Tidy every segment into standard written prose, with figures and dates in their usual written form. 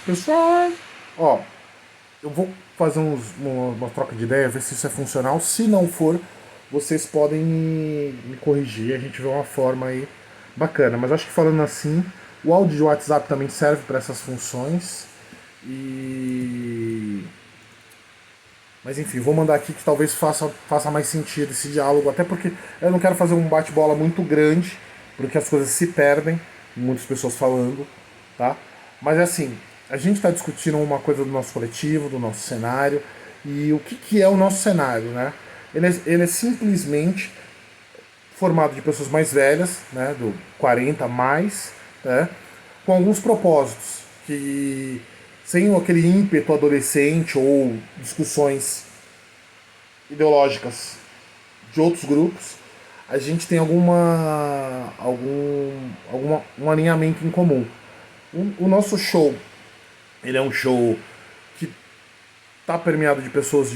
Pessoal, ó, eu vou fazer uma troca de ideia, ver se isso é funcional. Se não for, vocês podem me corrigir, a gente vê uma forma aí bacana. Mas acho que falando assim, o áudio de WhatsApp também serve para essas funções. E. Mas enfim, vou mandar aqui que talvez faça mais sentido esse diálogo, até porque eu não quero fazer um bate-bola muito grande, porque as coisas se perdem, muitas pessoas falando, tá? Mas é assim, a gente está discutindo uma coisa do nosso coletivo, do nosso cenário, e o que é o nosso cenário, né? Ele é simplesmente formado de pessoas mais velhas, né, do 40 mais, né, com alguns propósitos que sem aquele ímpeto adolescente ou discussões ideológicas de outros grupos, a gente tem um alinhamento em comum. O nosso show, ele é um show que está permeado de pessoas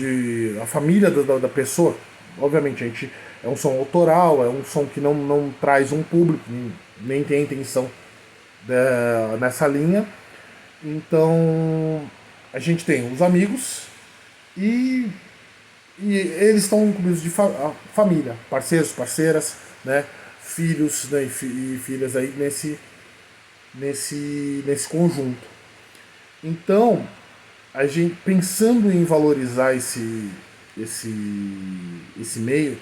a família da pessoa. Obviamente, a gente é um som autoral, é um som que não traz um público, nem tem a intenção nessa linha. Então, a gente tem os amigos e, e eles estão incluídos de família, parceiros, parceiras, né, filhos, né, e filhas aí nesse conjunto. Então, a gente pensando em valorizar esse, esse meio,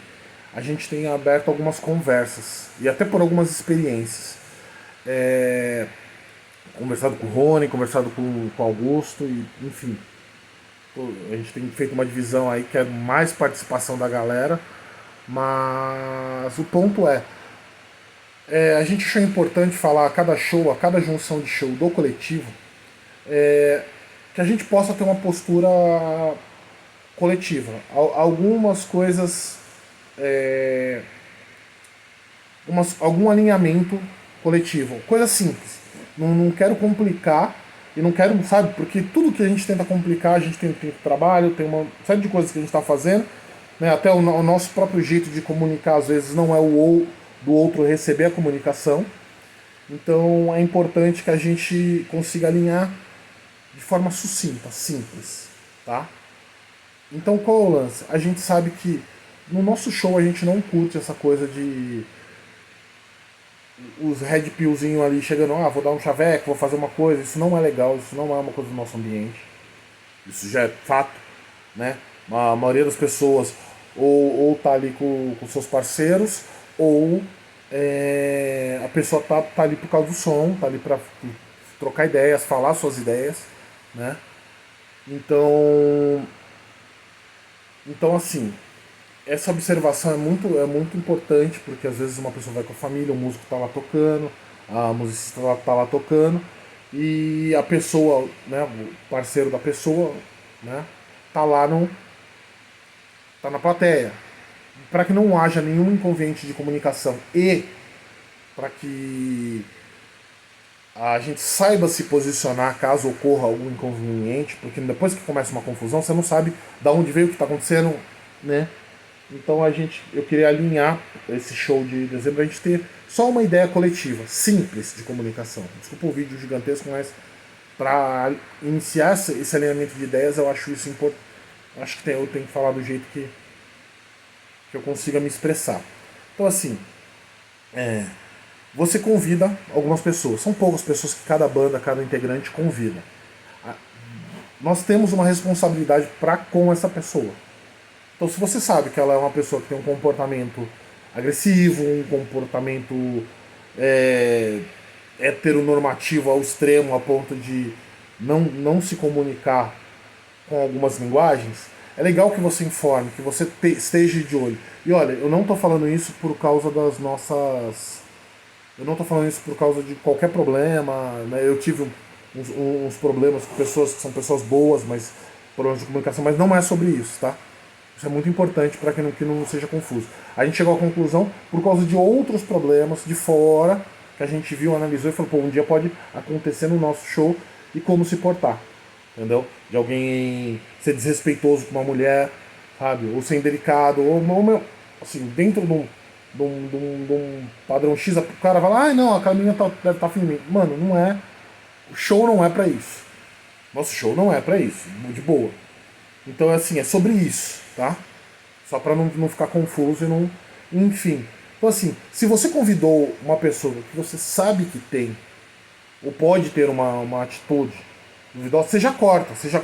a gente tem aberto algumas conversas e até por algumas experiências. É, conversado com o Rony, conversado com o Augusto, e enfim, a gente tem feito uma divisão aí que é mais participação da galera, mas o ponto a gente achou importante falar a cada show, a cada junção de show do coletivo, que a gente possa ter uma postura coletiva. Algumas coisas, algum alinhamento coletivo. Coisa simples. Não quero complicar e não quero, sabe, porque tudo que a gente tenta complicar, a gente tem trabalho, tem uma série de coisas que a gente está fazendo, né? Até o nosso próprio jeito de comunicar às vezes não é o ou do outro receber a comunicação. Então é importante que a gente consiga alinhar de forma sucinta, simples, tá? Então qual é o lance? A gente sabe que no nosso show a gente não curte essa coisa de os red pillzinho ali chegando, vou dar um chaveco, vou fazer uma coisa, isso não é legal, isso não é uma coisa do nosso ambiente. Isso já é fato, né? A maioria das pessoas ou tá ali com seus parceiros, ou a pessoa tá ali por causa do som, tá ali pra trocar ideias, falar suas ideias, né? Então, então assim, essa observação é muito importante, porque às vezes uma pessoa vai com a família, o músico está lá tocando, a musicista tá lá tocando, e a pessoa, né, o parceiro da pessoa, né, tá lá tá na plateia. Para que não haja nenhum inconveniente de comunicação e para que a gente saiba se posicionar caso ocorra algum inconveniente, porque depois que começa uma confusão, você não sabe de onde veio o que está acontecendo, né? Então eu queria alinhar esse show de dezembro, a gente ter só uma ideia coletiva, simples de comunicação. Desculpa o vídeo gigantesco, mas para iniciar esse alinhamento de ideias, eu acho isso importante. Acho que eu tenho que falar do jeito que eu consiga me expressar. Então assim, você convida algumas pessoas. São poucas pessoas que cada banda, cada integrante convida. Nós temos uma responsabilidade para com essa pessoa. Então, se você sabe que ela é uma pessoa que tem um comportamento agressivo, um comportamento heteronormativo ao extremo, a ponto de não se comunicar com algumas linguagens, é legal que você informe, que você esteja de olho. E olha, eu não estou falando isso por causa das nossas. Eu não estou falando isso por causa de qualquer problema. Né? Eu tive uns problemas com pessoas que são pessoas boas, mas problemas de comunicação, mas não é sobre isso, tá? Isso é muito importante para que não seja confuso. A gente chegou à conclusão por causa de outros problemas de fora que a gente viu, analisou e falou, pô, um dia pode acontecer no nosso show e como se portar. Entendeu? De alguém ser desrespeitoso com uma mulher, sabe? Ou ser indelicado, ou assim, dentro de um padrão X, o cara fala, não, aquela menina deve estar afim de mim. Mano, não é. O show não é pra isso. Nosso show não é pra isso, de boa. Então, assim, é sobre isso, tá? Só pra não ficar confuso e não. Enfim. Então, assim, se você convidou uma pessoa que você sabe que tem, ou pode ter uma atitude duvidosa, você já corta. Você já.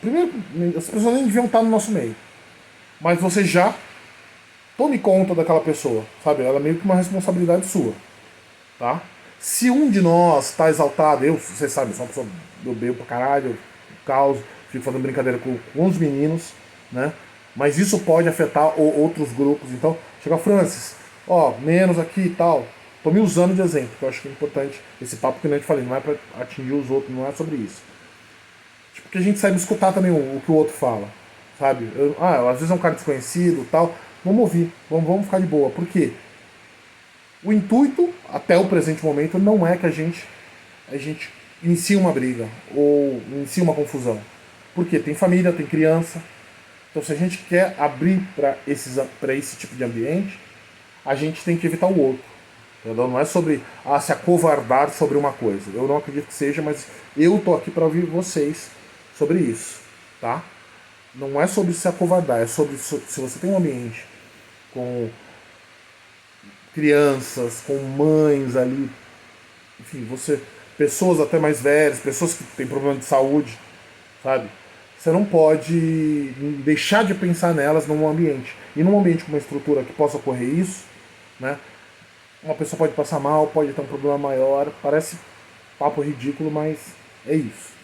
Primeiro, as pessoas nem deviam estar no nosso meio. Mas você já tome conta daquela pessoa, sabe? Ela é meio que uma responsabilidade sua, tá? Se um de nós tá exaltado, você sabe, sou uma pessoa, eu bebo pra caralho, eu causo, fico fazendo brincadeira com os meninos, né? Mas isso pode afetar outros grupos. Então, chega Francis, ó, menos aqui e tal. Tô me usando de exemplo, que eu acho que é importante esse papo que eu te falei, não é pra atingir os outros, não é sobre isso. Tipo, que a gente saiba escutar também o que o outro fala, sabe? Às vezes é um cara desconhecido e tal, vamos ouvir, vamos ficar de boa. Por quê? O intuito, até o presente momento, não é que a gente inicie uma briga ou inicie uma confusão. Porque tem família, tem criança. Então, se a gente quer abrir para esse tipo de ambiente, a gente tem que evitar o outro. Entendeu? Não é sobre se acovardar sobre uma coisa. Eu não acredito que seja, mas eu tô aqui para ouvir vocês sobre isso, tá? Não é sobre se acovardar, é sobre se você tem um ambiente com crianças, com mães ali, enfim, pessoas até mais velhas, pessoas que têm problema de saúde, sabe? Você não pode deixar de pensar nelas num ambiente. E num ambiente com uma estrutura que possa ocorrer isso, né? Uma pessoa pode passar mal, pode ter um problema maior, parece papo ridículo, mas é isso.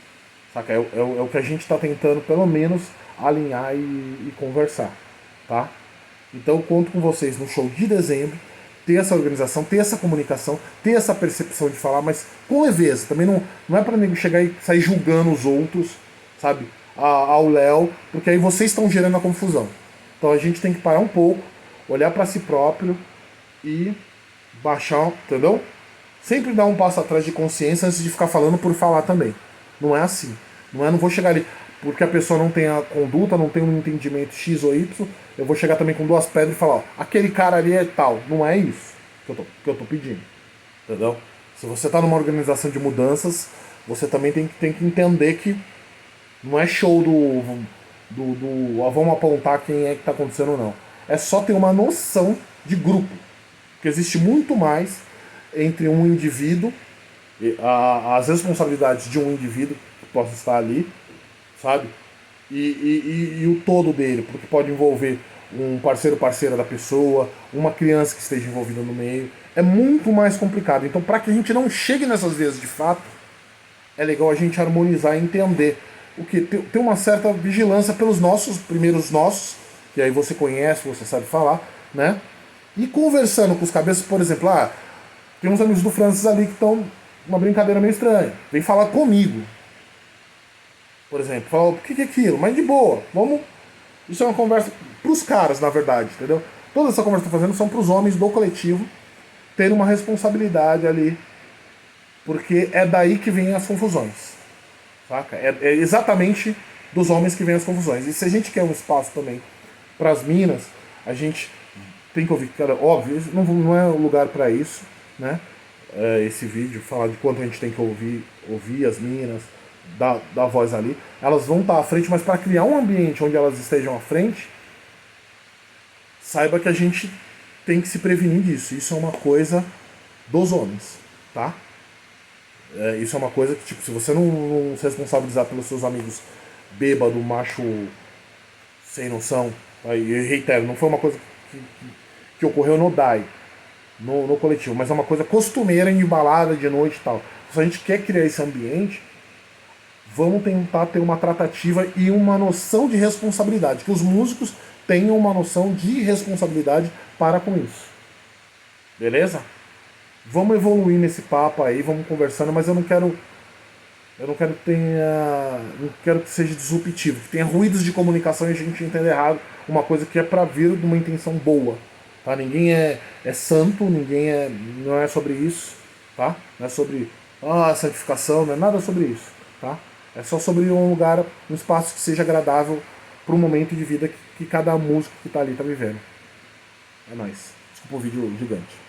Saca? É o que a gente está tentando, pelo menos, alinhar e conversar, tá? Então eu conto com vocês no show de dezembro, ter essa organização, ter essa comunicação, ter essa percepção de falar, mas com leveza. Também não é para nego chegar e sair julgando os outros, sabe? Ao Léo, porque aí vocês estão gerando a confusão. Então a gente tem que parar um pouco, olhar para si próprio e baixar, entendeu? Sempre dar um passo atrás de consciência antes de ficar falando por falar também. Não é assim. Não vou chegar ali porque a pessoa não tem a conduta, não tem um entendimento X ou Y, eu vou chegar também com duas pedras e falar, ó, aquele cara ali é tal. Não é isso que eu tô pedindo. Entendeu? Se você tá numa organização de mudanças, você também tem que entender que não é show vamos apontar quem é que tá acontecendo, não. É só ter uma noção de grupo. Que existe muito mais entre um indivíduo, as responsabilidades de um indivíduo que possa estar ali, sabe? E o todo dele, porque pode envolver um parceira da pessoa, uma criança que esteja envolvida no meio. É muito mais complicado. Então, para que a gente não chegue nessas vezes de fato, é legal a gente harmonizar e entender o que ter uma certa vigilância pelos primeiros nossos, que aí você conhece, você sabe falar, né? E conversando com os cabeças, por exemplo, tem uns amigos do Francis ali que estão uma brincadeira meio estranha. Vem falar comigo. Por exemplo, fala, o que é aquilo? Mas de boa, vamos. Isso é uma conversa pros caras, na verdade, entendeu? Toda essa conversa que eu tô fazendo são pros homens do coletivo terem uma responsabilidade ali. Porque é daí que vem as confusões. Saca? É exatamente dos homens que vem as confusões. E se a gente quer um espaço também para as minas, a gente tem que ouvir, cara, óbvio, não é o lugar para isso, né? Esse vídeo, falar de quanto a gente tem que ouvir as minas, dar voz ali. Elas vão estar à frente, mas para criar um ambiente onde elas estejam à frente, saiba que a gente tem que se prevenir disso. Isso é uma coisa dos homens, tá? Isso é uma coisa que, tipo, se você não se responsabilizar pelos seus amigos bêbado, macho, sem noção, aí, eu reitero, não foi uma coisa que ocorreu no DAI, no coletivo, mas é uma coisa costumeira em balada de noite e tal. Se a gente quer criar esse ambiente, vamos tentar ter uma tratativa e uma noção de responsabilidade, que os músicos tenham uma noção de responsabilidade para com isso. Beleza? Vamos evoluir nesse papo aí, vamos conversando, mas eu não quero que seja disruptivo, que tenha ruídos de comunicação e a gente entenda errado uma coisa que é para vir de uma intenção boa, tá? Ninguém é santo, não é sobre isso, tá? Não é sobre santificação, não é nada sobre isso, tá? É só sobre um lugar, um espaço que seja agradável para o momento de vida que cada músico que tá ali tá vivendo. É nóis. Desculpa o vídeo gigante.